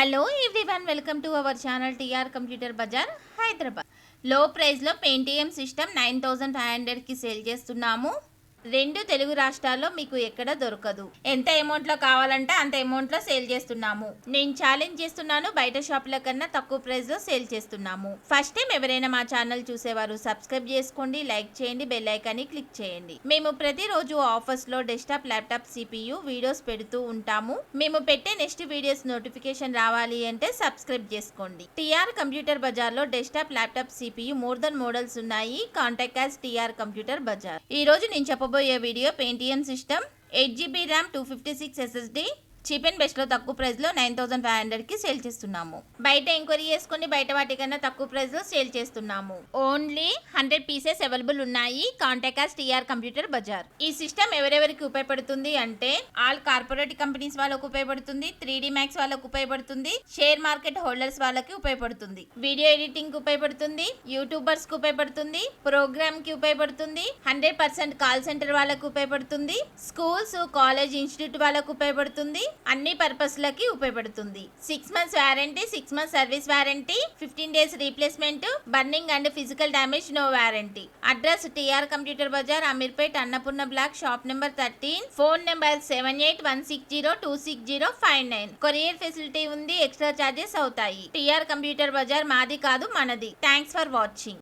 Hello everyone, welcome to our channel TR computer bazaar Hyderabad. లో ప్రైస్లో Pentium system 9500కి sale చేస్తున్నాము. 2 తెలుగు రాష్ట్రాల్లో మీకు ఎక్కడ దొరకదు. ఎంత అమౌంట్లో కావాలంటే అంత అమౌంట్లో సేల్ చేస్తున్నాము. నేను ఛాలెంజ్ చేస్తున్నాను, బయట షాపుల కన్నా తక్కువ ప్రైస్లో సేల్ చేస్తున్నాము. ఫస్ట్ టైం ఎవరైనా మా ఛానల్ చూసేవారు సబ్స్క్రైబ్ చేసుకోండి, లైక్ చేయండి, బెల్ ఐకాన్ని క్లిక్ చేయండి. మేము ప్రతిరోజు ఆఫర్స్లో డెస్క్టాప్, ల్యాప్టాప్, CPU వీడియోస్ పెడుతూ ఉంటాము. మేము పెట్టే నెక్స్ట్ వీడియోస్ నోటిఫికేషన్ రావాలి అంటే సబ్స్క్రైబ్ చేసుకోండి. టీఆర్ కంప్యూటర్ బజార్లో desktop, laptop, CPU more than models ఉన్నాయి. Contact as TR computer Bazar. ఈ రోజు నేను చెప్పబోయే video Pentium system 8GB RAM 256 SSD cheap and best లో తక్కువ ప్రైస్ లో 9500కి సేల్ చేస్తున్నాము. బయట ఎంక్వైరీ చేసుకుని బయట వాటికన్నా తక్కువ ప్రైస్ లో సేల్ చేస్తున్నాము. ఓన్లీ 100 పీసెస్ అవైలబుల్ ఉన్నాయి. Contact as TR computer Bazar. ఈ సిస్టమ్ ఎవరెవరికి ఉపయోగపడుతుంది అంటే ఆల్ కార్పొరేట్ కంపెనీస్ వాళ్ళకు ఉపయోగపడుతుంది, 3D Max వాళ్ళకు ఉపయోగపడుతుంది, షేర్ మార్కెట్ హోల్డర్స్ వాళ్ళకి ఉపయోగపడుతుంది, వీడియో ఎడిటింగ్ కి ఉపయోగపడుతుంది, యూట్యూబర్స్ కి ఉపయోగపడుతుంది, ప్రోగ్రామ్ కి ఉపయోగపడుతుంది, 100% కాల్ సెంటర్ వాళ్ళకు ఉపయోగపడుతుంది, స్కూల్స్, కాలేజ్, ఇన్స్టిట్యూట్ వాళ్ళకు ఉపయోగపడుతుంది, అన్ని పర్పస్ లకి ఉపయోగపడుతుంది. 6 months warranty, 6 months service warranty, 15 days replacement, burning and physical damage no warranty. Address TR computer bazaar, Ameerpet, Annapurna block, shop number 13. Phone number 7816026059. Courier facility ఉంది, ఎక్స్ట్రా చార్జెస్ అవుతాయి. TR computer bazaar మాది కాదు, మనది. Thanks for watching.